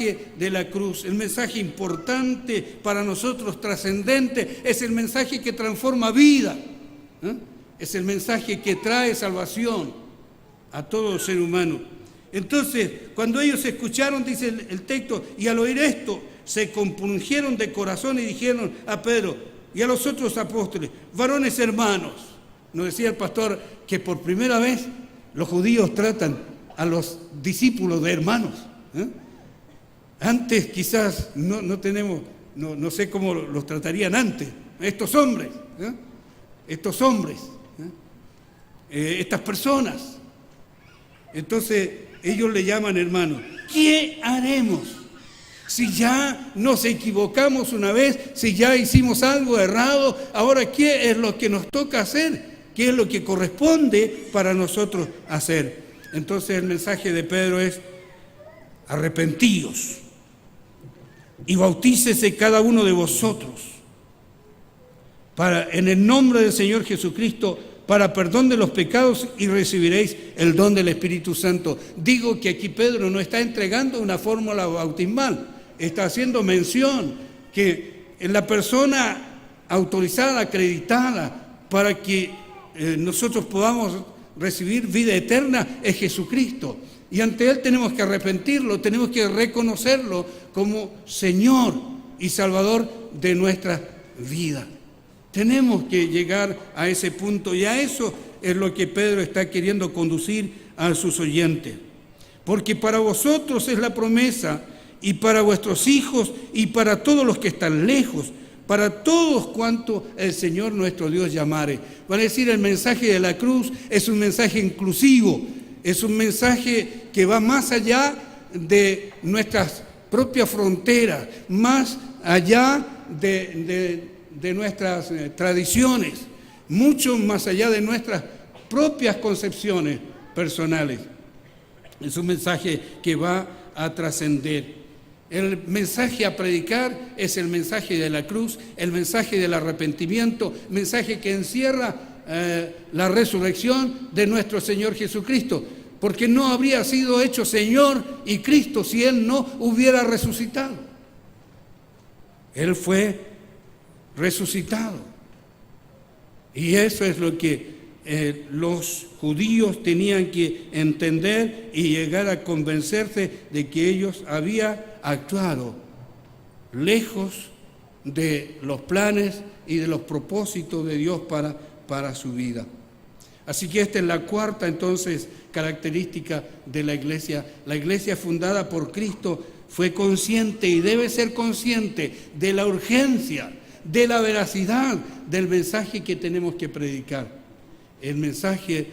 mensaje de la cruz, el mensaje importante para nosotros, trascendente, es el mensaje que transforma vida, es el mensaje que trae salvación a todo ser humano. Entonces, cuando ellos escucharon, dice el texto, y al oír esto, se compungieron de corazón y dijeron a Pedro y a los otros apóstoles: varones hermanos. Nos decía el pastor que por primera vez los judíos tratan a los discípulos de hermanos. Antes quizás no tenemos, no sé cómo los tratarían antes, estos hombres, estas personas. Entonces ellos le llaman hermanos. ¿Qué haremos si ya nos equivocamos una vez, si ya hicimos algo errado? Ahora, ¿qué es lo que nos toca hacer? ¿Qué es lo que corresponde para nosotros hacer? Entonces el mensaje de Pedro es: arrepentíos y bautícese cada uno de vosotros en el nombre del Señor Jesucristo para perdón de los pecados, y recibiréis el don del Espíritu Santo. Digo que aquí Pedro no está entregando una fórmula bautismal, está haciendo mención que la persona autorizada, acreditada para que nosotros podamos recibir vida eterna es Jesucristo. Y ante Él tenemos que arrepentirlo, tenemos que reconocerlo como Señor y Salvador de nuestra vida. Tenemos que llegar a ese punto, y a eso es lo que Pedro está queriendo conducir a sus oyentes. Porque para vosotros es la promesa, y para vuestros hijos, y para todos los que están lejos, para todos cuanto el Señor nuestro Dios llamare. Van a decir, el mensaje de la cruz es un mensaje inclusivo, es un mensaje que va más allá de nuestras propias fronteras, más allá de nuestras tradiciones, mucho más allá de nuestras propias concepciones personales. Es un mensaje que va a trascender. El mensaje a predicar es el mensaje de la cruz, el mensaje del arrepentimiento, mensaje que encierra la resurrección de nuestro Señor Jesucristo, porque no habría sido hecho Señor y Cristo si Él no hubiera resucitado. Él fue resucitado. Y eso es lo que los judíos tenían que entender y llegar a convencerse de que ellos habían actuado lejos de los planes y de los propósitos de Dios para su vida. Así que esta es la cuarta entonces característica de la iglesia. La iglesia fundada por Cristo fue consciente y debe ser consciente de la urgencia, de la veracidad del mensaje que tenemos que predicar. El mensaje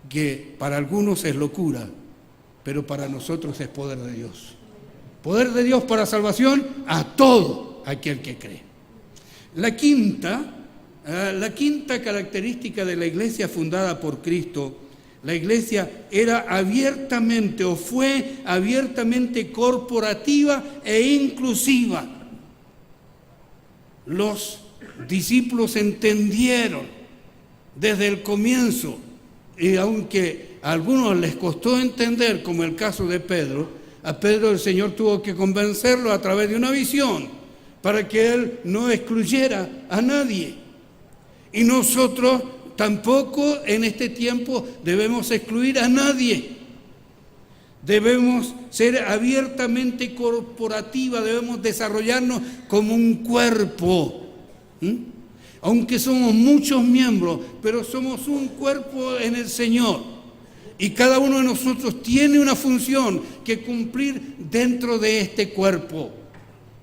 que para algunos es locura, pero para nosotros es poder de Dios. Poder de Dios para salvación a todo aquel que cree. La quinta característica de la iglesia fundada por Cristo, la iglesia era abiertamente o fue abiertamente corporativa e inclusiva. Los discípulos entendieron desde el comienzo, y aunque a algunos les costó entender, como el caso de Pedro, a Pedro el Señor tuvo que convencerlo a través de una visión para que él no excluyera a nadie. Y nosotros tampoco en este tiempo debemos excluir a nadie. Debemos ser abiertamente corporativa, debemos desarrollarnos como un cuerpo. Aunque somos muchos miembros, pero somos un cuerpo en el Señor. Y cada uno de nosotros tiene una función que cumplir dentro de este cuerpo.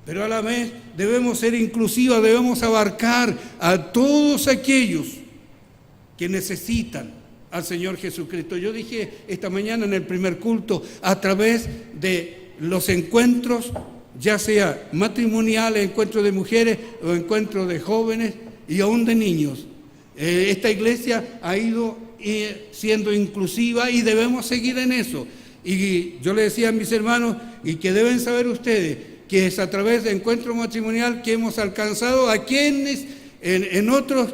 Pero a la vez debemos ser inclusivos, debemos abarcar a todos aquellos que necesitan al Señor Jesucristo. Yo dije esta mañana en el primer culto, a través de los encuentros, ya sea matrimoniales, encuentros de mujeres o encuentros de jóvenes y aún de niños. Esta iglesia ha ido siendo inclusiva y debemos seguir en eso. Y yo le decía a mis hermanos, y que deben saber ustedes, que es a través de encuentro matrimonial que hemos alcanzado a quienes en otros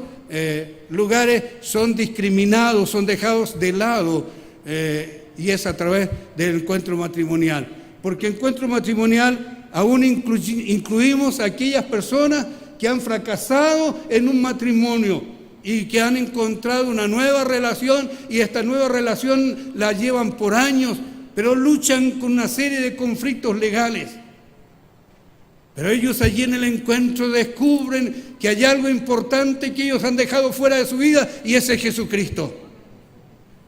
lugares son discriminados, son dejados de lado, y es a través del encuentro matrimonial. porque encuentro matrimonial aún incluimos a aquellas personas que han fracasado en un matrimonio y que han encontrado una nueva relación, y esta nueva relación la llevan por años, pero luchan con una serie de conflictos legales. Pero ellos allí en el encuentro descubren que hay algo importante que ellos han dejado fuera de su vida, y ese es Jesucristo.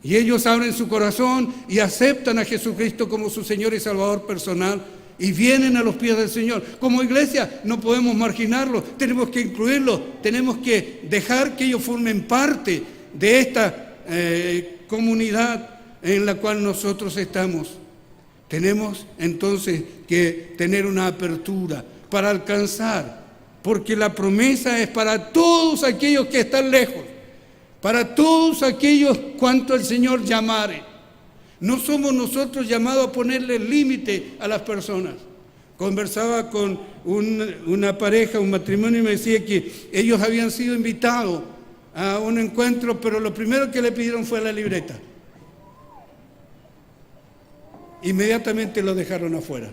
Y ellos abren su corazón y aceptan a Jesucristo como su Señor y Salvador personal, y vienen a los pies del Señor. Como iglesia no podemos marginarlos, tenemos que incluirlos, tenemos que dejar que ellos formen parte de esta comunidad en la cual nosotros estamos. Tenemos entonces que tener una apertura para alcanzar, porque la promesa es para todos aquellos que están lejos, para todos aquellos cuanto el Señor llamare. No somos nosotros llamados a ponerle límite a las personas. Conversaba con una pareja, un matrimonio, y me decía que ellos habían sido invitados a un encuentro, pero lo primero que le pidieron fue la libreta. Inmediatamente lo dejaron afuera.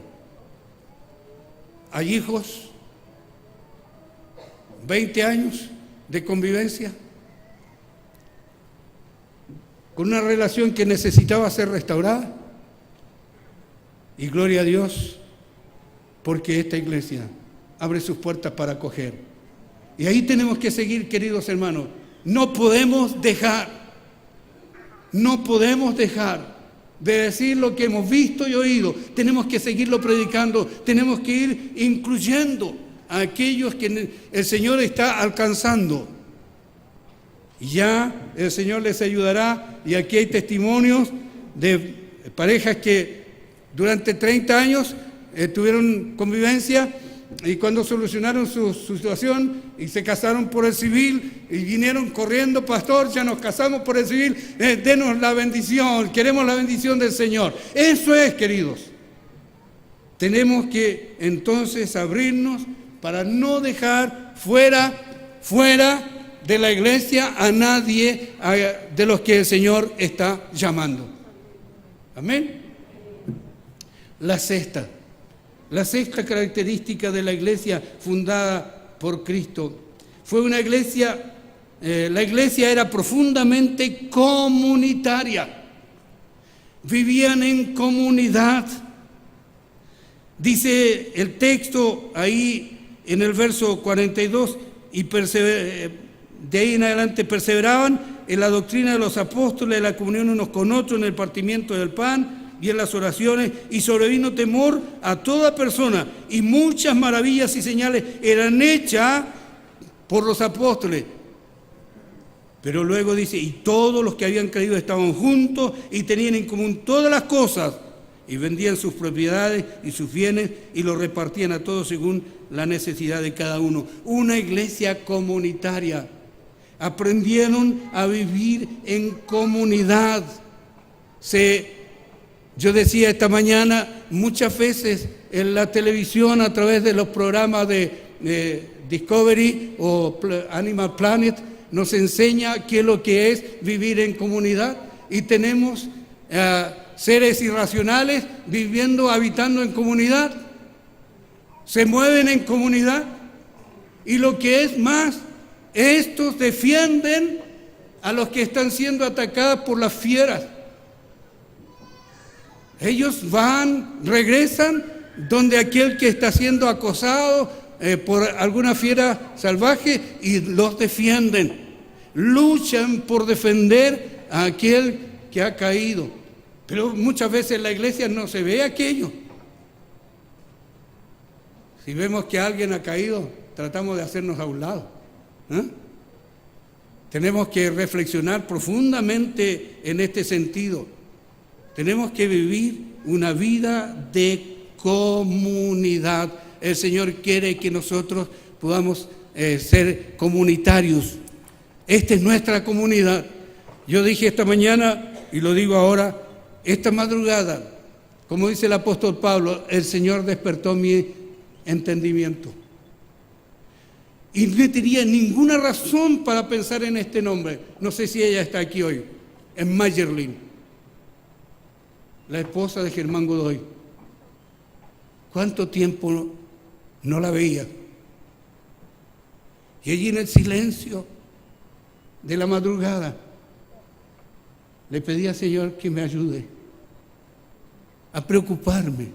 Hay hijos, 20 años de convivencia, con una relación que necesitaba ser restaurada, y gloria a Dios, porque esta iglesia abre sus puertas para acoger. Y ahí tenemos que seguir, queridos hermanos. No podemos dejar de decir lo que hemos visto y oído. Tenemos que seguirlo predicando, tenemos que ir incluyendo a aquellos que el Señor está alcanzando. Y ya el Señor les ayudará, y aquí hay testimonios de parejas que durante 30 años tuvieron convivencia, y cuando solucionaron su situación y se casaron por el civil y vinieron corriendo: pastor, ya nos casamos por el civil, denos la bendición, queremos la bendición del Señor. Eso es, queridos. Tenemos que entonces abrirnos para no dejar fuera de la iglesia a nadie de los que el Señor está llamando. Amén. La sexta característica de la iglesia fundada por Cristo fue una iglesia, la iglesia era profundamente comunitaria. Vivían en comunidad. Dice el texto ahí en el verso 42, y de ahí en adelante perseveraban en la doctrina de los apóstoles, en la comunión unos con otros, en el partimiento del pan y en las oraciones, y sobrevino temor a toda persona, y muchas maravillas y señales eran hechas por los apóstoles. Pero luego dice: y todos los que habían creído estaban juntos y tenían en común todas las cosas, y vendían sus propiedades y sus bienes y los repartían a todos según la necesidad de cada uno. Una iglesia comunitaria. Aprendieron a vivir en comunidad. Yo decía esta mañana, muchas veces en la televisión, a través de los programas de Discovery o Animal Planet, nos enseña qué es lo que es vivir en comunidad, y tenemos seres irracionales habitando en comunidad, se mueven en comunidad, y lo que es más, estos defienden a los que están siendo atacados por las fieras. Ellos regresan donde aquel que está siendo acosado por alguna fiera salvaje, y los defienden. Luchan por defender a aquel que ha caído. Pero muchas veces en la iglesia no se ve aquello. Si vemos que alguien ha caído, tratamos de hacernos a un lado. Tenemos que reflexionar profundamente en este sentido. Tenemos que vivir una vida de comunidad. El Señor quiere que nosotros podamos ser comunitarios. Esta es nuestra comunidad. Yo dije esta mañana, y lo digo ahora, esta madrugada, como dice el apóstol Pablo, el Señor despertó mi entendimiento. Y no tenía ninguna razón para pensar en este nombre. No sé si ella está aquí hoy. Es Mayerlin, la esposa de Germán Godoy. ¿Cuánto tiempo no la veía? Y allí en el silencio de la madrugada le pedí al Señor que me ayude a preocuparme.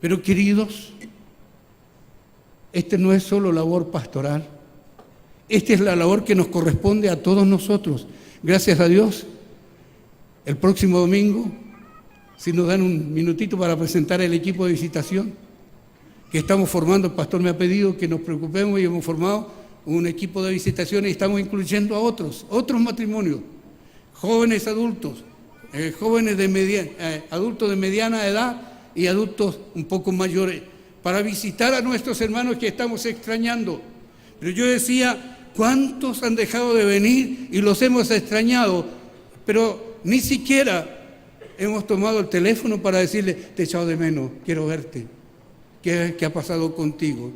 Pero queridos, este no es solo labor pastoral, esta es la labor que nos corresponde a todos nosotros. Gracias a Dios, el próximo domingo, si nos dan un minutito para presentar el equipo de visitación que estamos formando, el pastor me ha pedido que nos preocupemos y hemos formado un equipo de visitación y estamos incluyendo a otros matrimonios, jóvenes adultos, adultos de mediana edad y adultos un poco mayores, para visitar a nuestros hermanos que estamos extrañando. Pero yo decía, ¿cuántos han dejado de venir y los hemos extrañado? Pero ni siquiera hemos tomado el teléfono para decirle, te he echado de menos, quiero verte. ¿Qué ha pasado contigo?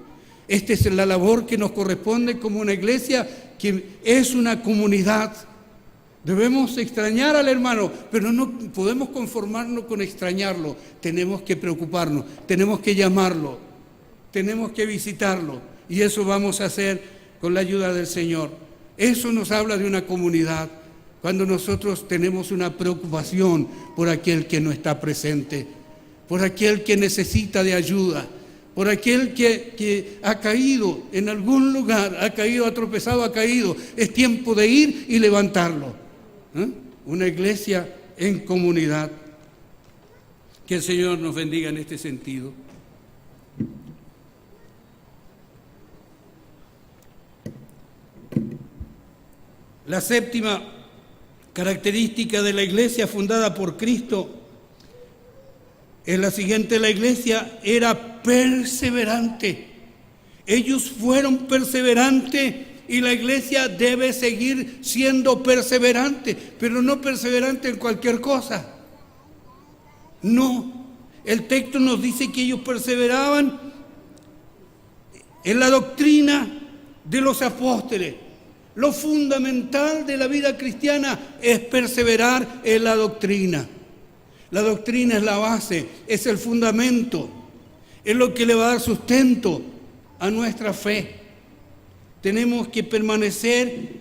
Esta es la labor que nos corresponde como una iglesia que es una comunidad. Debemos extrañar al hermano, pero no podemos conformarnos con extrañarlo. Tenemos que preocuparnos, tenemos que llamarlo, tenemos que visitarlo. Y eso vamos a hacer con la ayuda del Señor. Eso nos habla de una comunidad. Cuando nosotros tenemos una preocupación por aquel que no está presente, por aquel que necesita de ayuda, por aquel que ha caído en algún lugar, ha tropezado, ha caído. Es tiempo de ir y levantarlo. Una iglesia en comunidad. Que el Señor nos bendiga en este sentido. La séptima característica de la iglesia fundada por Cristo es la siguiente: la iglesia era perseverante. Ellos fueron perseverantes y la iglesia debe seguir siendo perseverante, pero no perseverante en cualquier cosa. No, el texto nos dice que ellos perseveraban en la doctrina de los apóstoles. Lo fundamental de la vida cristiana es perseverar en la doctrina. La doctrina es la base, es el fundamento, es lo que le va a dar sustento a nuestra fe. Tenemos que permanecer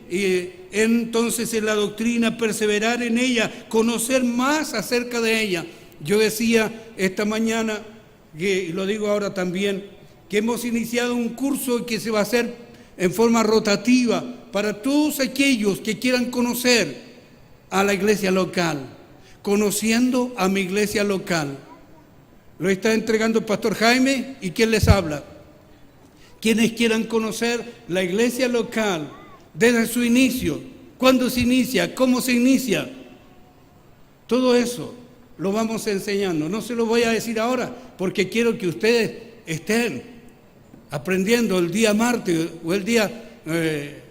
entonces en la doctrina, perseverar en ella, conocer más acerca de ella. Yo decía esta mañana, y lo digo ahora también, que hemos iniciado un curso que se va a hacer en forma rotativa para todos aquellos que quieran conocer a la iglesia local, conociendo a mi iglesia local. Lo está entregando el pastor Jaime y ¿quién les habla? Quienes quieran conocer la iglesia local desde su inicio, cuándo se inicia, cómo se inicia, todo eso lo vamos enseñando. No se lo voy a decir ahora porque quiero que ustedes estén aprendiendo el día martes o el día,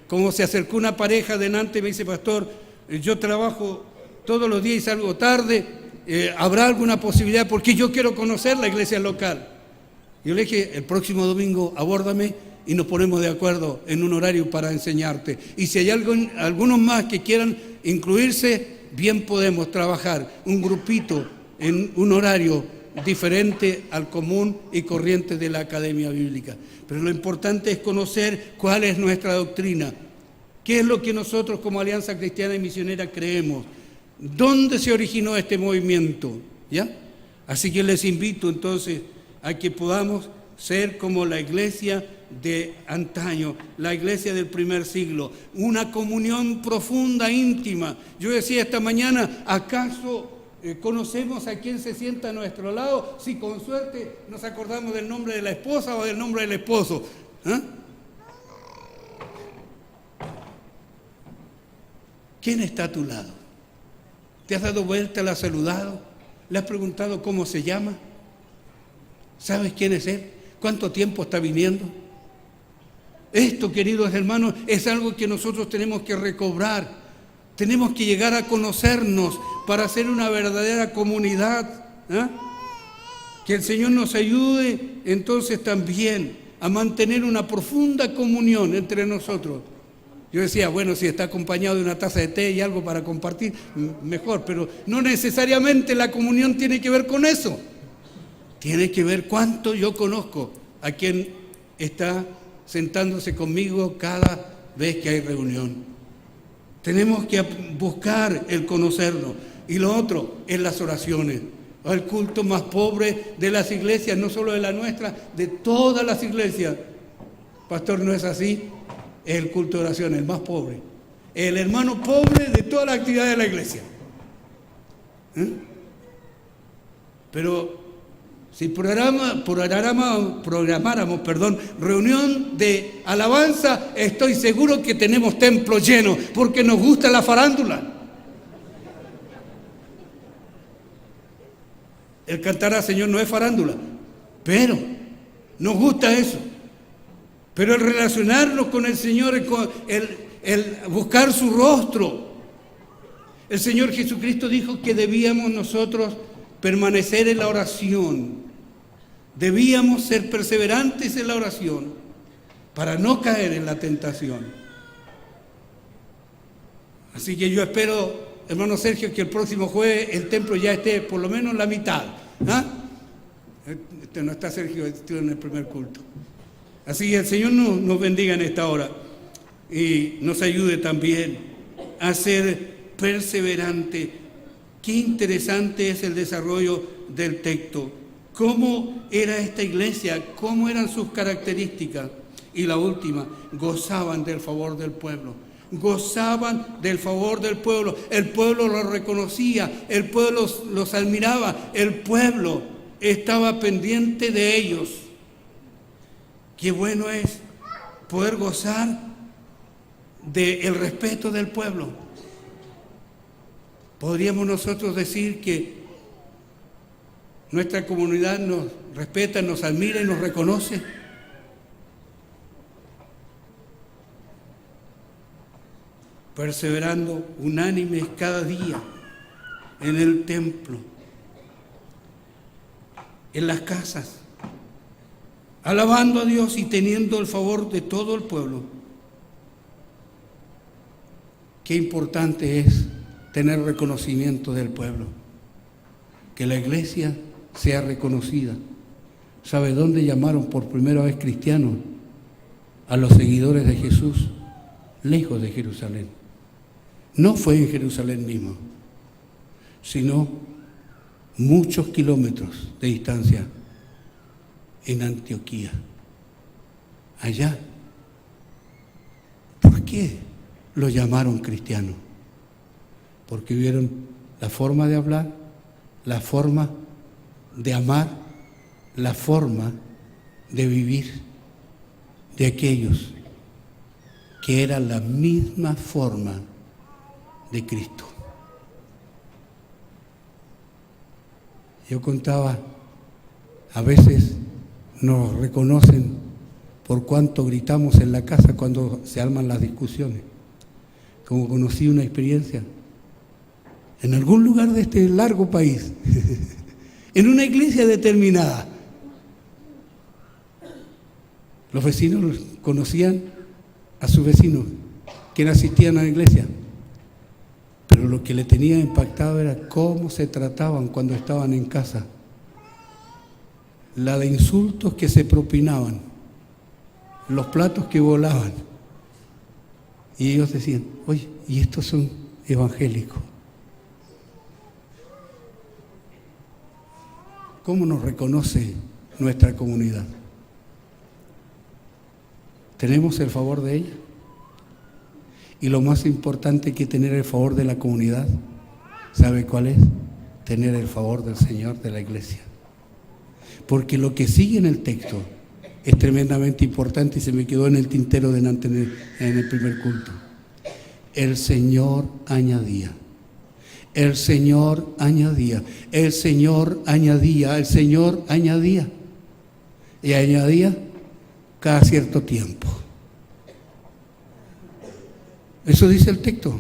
como se acercó una pareja delante, me dice, pastor, yo trabajo todos los días y salgo tarde, ¿habrá alguna posibilidad? Porque yo quiero conocer la iglesia local. Yo le dije, el próximo domingo abórdame y nos ponemos de acuerdo en un horario para enseñarte. Y si hay algunos más que quieran incluirse, bien podemos trabajar un grupito en un horario diferente al común y corriente de la Academia Bíblica. Pero lo importante es conocer cuál es nuestra doctrina, qué es lo que nosotros como Alianza Cristiana y Misionera creemos, dónde se originó este movimiento, ¿ya? Así que les invito entonces a que podamos ser como la iglesia de antaño, la iglesia del primer siglo, una comunión profunda, íntima. Yo decía esta mañana, ¿acaso conocemos a quién se sienta a nuestro lado? Si con suerte nos acordamos del nombre de la esposa o del nombre del esposo. ¿Quién está a tu lado? ¿Te has dado vuelta, la has saludado? ¿Le has preguntado cómo se llama? ¿Sabes quién es él? ¿Cuánto tiempo está viniendo? Esto, queridos hermanos, es algo que nosotros tenemos que recobrar. Tenemos que llegar a conocernos para ser una verdadera comunidad. Que el Señor nos ayude entonces también a mantener una profunda comunión entre nosotros. Yo decía, bueno, si está acompañado de una taza de té y algo para compartir, mejor, pero no necesariamente la comunión tiene que ver con eso. tiene que ver cuánto yo conozco a quien está sentándose conmigo cada vez que hay reunión. Tenemos que buscar el conocernos. Y lo otro es las oraciones. El culto más pobre de las iglesias, no solo de la nuestra, de todas las iglesias. Pastor, ¿no es así? Es el culto de oración, el más pobre. El hermano pobre de toda la actividad de la iglesia. Pero si programáramos, reunión de alabanza, estoy seguro que tenemos templo lleno, porque nos gusta la farándula. El cantar al Señor no es farándula, pero nos gusta eso. Pero el relacionarnos con el Señor, el buscar su rostro. El Señor Jesucristo dijo que debíamos nosotros permanecer en la oración. Debíamos ser perseverantes en la oración para no caer en la tentación. Así que yo espero, hermano Sergio, que el próximo jueves el templo ya esté por lo menos la mitad. No está Sergio, estuvo en el primer culto. Así que el Señor nos bendiga en esta hora y nos ayude también a ser perseverantes. Qué interesante es el desarrollo del texto. ¿Cómo era esta iglesia? ¿Cómo eran sus características? Y la última, gozaban del favor del pueblo. Gozaban del favor del pueblo. El pueblo los reconocía, el pueblo los admiraba, el pueblo estaba pendiente de ellos. Qué bueno es poder gozar del respeto del pueblo. Podríamos nosotros decir que nuestra comunidad nos respeta, nos admira y nos reconoce. Perseverando unánimes cada día en el templo, en las casas, alabando a Dios y teniendo el favor de todo el pueblo. Qué importante es tener reconocimiento del pueblo, que la iglesia sea reconocida. ¿Sabe dónde llamaron por primera vez cristianos a los seguidores de Jesús? Lejos de Jerusalén. No fue en Jerusalén mismo, sino muchos kilómetros de distancia, en Antioquía. Allá. ¿Por qué lo llamaron cristianos? Porque vieron la forma de hablar, la forma de amar, la forma de vivir de aquellos que era la misma forma de Cristo. Yo contaba, a veces nos reconocen por cuánto gritamos en la casa cuando se arman las discusiones. Como conocí una experiencia en algún lugar de este largo país, en una iglesia determinada. Los vecinos conocían a sus vecinos que asistían a la iglesia, pero lo que le tenía impactado era cómo se trataban cuando estaban en casa, la de insultos que se propinaban, los platos que volaban, y ellos decían, oye, y estos son evangélicos. ¿Cómo nos reconoce nuestra comunidad? ¿Tenemos el favor de ella? Y lo más importante que tener el favor de la comunidad, ¿sabe cuál es? Tener el favor del Señor de la iglesia. Porque lo que sigue en el texto es tremendamente importante y se me quedó en el tintero delante en el primer culto. El Señor añadía. El Señor añadía. El Señor añadía. El Señor añadía. Y añadía cada cierto tiempo. Eso dice el texto.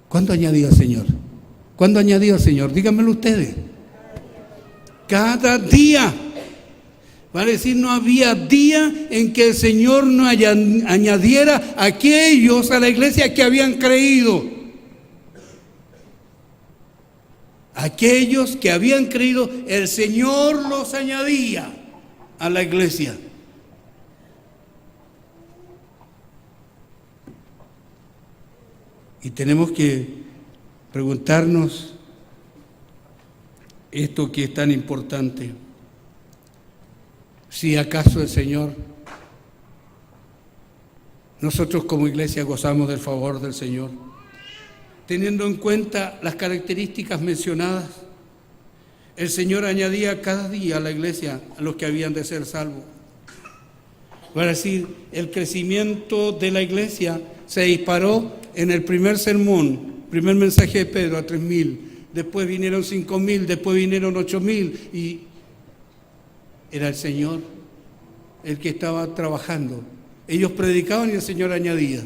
¿Cuándo añadió el Señor? ¿Cuándo añadió el Señor? Díganmelo ustedes. Cada día. Va a decir, no había día en que el Señor no añadiera a aquellos a la iglesia que habían creído. Aquellos que habían creído, el Señor los añadía a la iglesia. Y tenemos que preguntarnos esto que es tan importante. Si acaso el Señor, nosotros como iglesia gozamos del favor del Señor, teniendo en cuenta las características mencionadas, el Señor añadía cada día a la iglesia a los que habían de ser salvos. Para decir, el crecimiento de la iglesia se disparó en el primer sermón, primer mensaje de Pedro a 3.000, después vinieron 5.000, después vinieron 8.000 y era el Señor el que estaba trabajando. Ellos predicaban y el Señor añadía.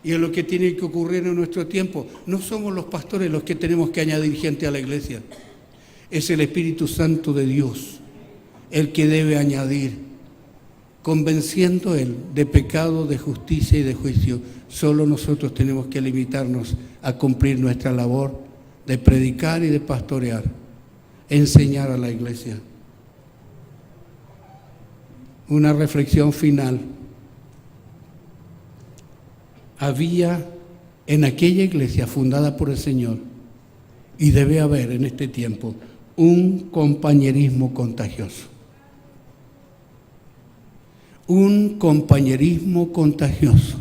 Y es lo que tiene que ocurrir en nuestro tiempo. No somos los pastores los que tenemos que añadir gente a la iglesia. Es el Espíritu Santo de Dios el que debe añadir, convenciendo Él de pecado, de justicia y de juicio. Solo nosotros tenemos que limitarnos a cumplir nuestra labor de predicar y de pastorear, enseñar a la iglesia. Una reflexión final. Había en aquella iglesia fundada por el Señor, y debe haber en este tiempo, un compañerismo contagioso. Un compañerismo contagioso.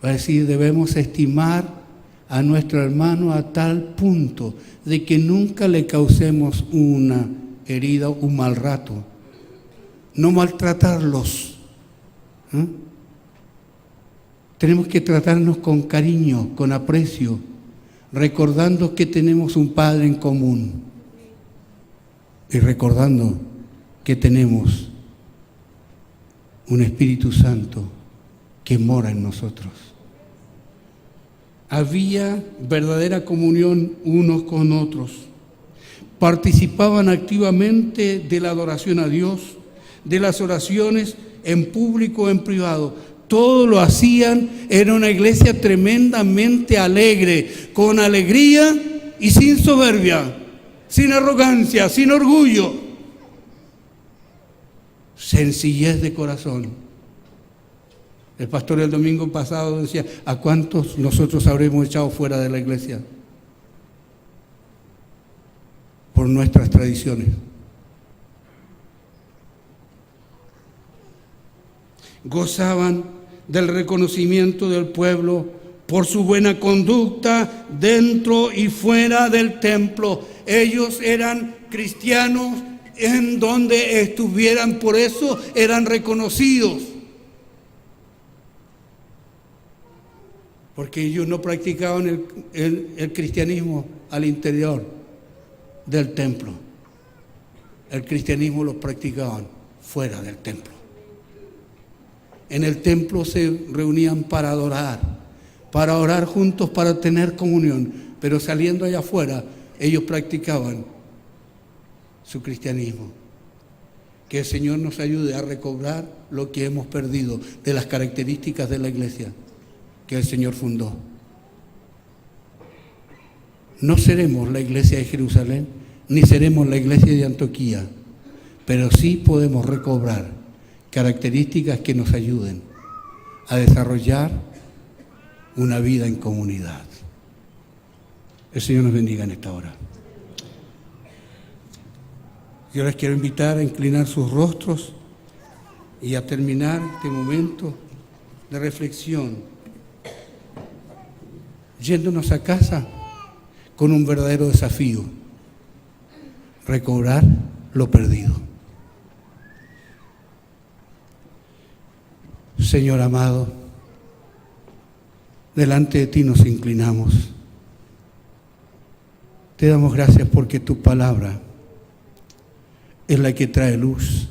Es decir, debemos estimar a nuestro hermano a tal punto de que nunca le causemos una herida, un mal rato. No maltratarlos. Tenemos que tratarnos con cariño, con aprecio, recordando que tenemos un Padre en común y recordando que tenemos un Espíritu Santo que mora en nosotros. Había verdadera comunión unos con otros. Participaban activamente de la adoración a Dios, de las oraciones en público o en privado. Todo lo hacían. Era una iglesia tremendamente alegre, con alegría y sin soberbia, sin arrogancia, sin orgullo. Sencillez de corazón. El pastor el domingo pasado decía, ¿a cuántos nosotros habremos echado fuera de la iglesia? Por nuestras tradiciones. Gozaban del reconocimiento del pueblo por su buena conducta dentro y fuera del templo. Ellos eran cristianos en donde estuvieran, por eso eran reconocidos. Porque ellos no practicaban el cristianismo al interior del templo. El cristianismo lo practicaban fuera del templo. En el templo se reunían para adorar, para orar juntos, para tener comunión, pero saliendo allá afuera, ellos practicaban su cristianismo. Que el Señor nos ayude a recobrar lo que hemos perdido de las características de la iglesia que el Señor fundó. No seremos la iglesia de Jerusalén, ni seremos la iglesia de Antioquía, pero sí podemos recobrar características que nos ayuden a desarrollar una vida en comunidad. El Señor nos bendiga en esta hora. Yo les quiero invitar a inclinar sus rostros y a terminar este momento de reflexión, yéndonos a casa con un verdadero desafío: recobrar lo perdido. Señor amado, delante de ti nos inclinamos. Te damos gracias porque tu palabra es la que trae luz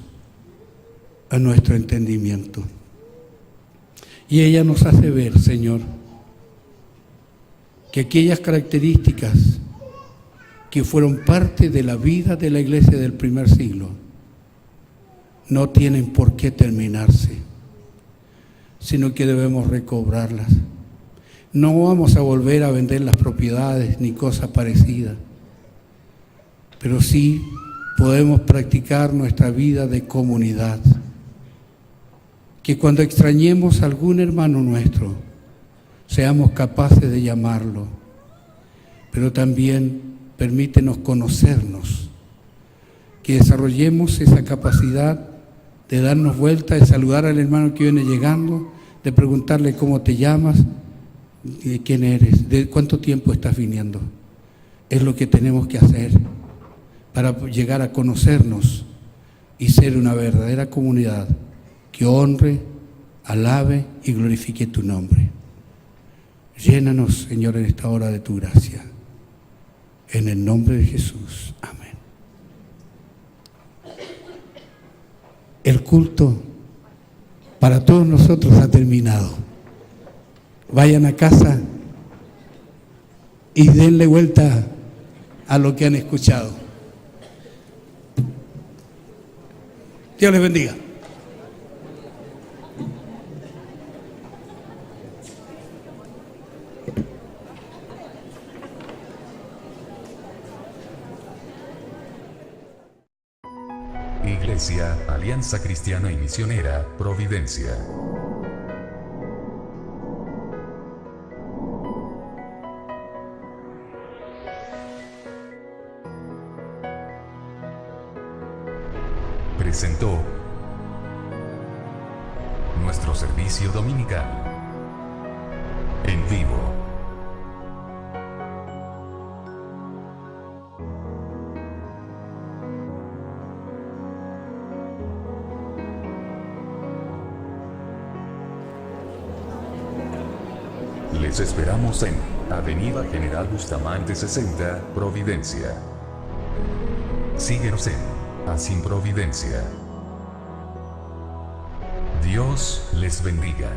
a nuestro entendimiento. Y ella nos hace ver, Señor, que aquellas características que fueron parte de la vida de la iglesia del primer siglo no tienen por qué terminarse, sino que debemos recobrarlas. No vamos a volver a vender las propiedades ni cosas parecidas, pero sí podemos practicar nuestra vida de comunidad. Que cuando extrañemos a algún hermano nuestro, seamos capaces de llamarlo, pero también permítenos conocernos, que desarrollemos esa capacidad de darnos vuelta, de saludar al hermano que viene llegando, de preguntarle cómo te llamas, de quién eres, de cuánto tiempo estás viniendo. Es lo que tenemos que hacer para llegar a conocernos y ser una verdadera comunidad que honre, alabe y glorifique tu nombre. Llénanos, Señor, en esta hora de tu gracia. En el nombre de Jesús. Amén. El culto para todos nosotros ha terminado. Vayan a casa y denle vuelta a lo que han escuchado. Dios les bendiga. Iglesia, Alianza Cristiana y Misionera, Providencia. Presentó nuestro servicio dominical en vivo. Les esperamos en Avenida General Bustamante 60, Providencia. Síguenos en Sin Providencia. Dios les bendiga.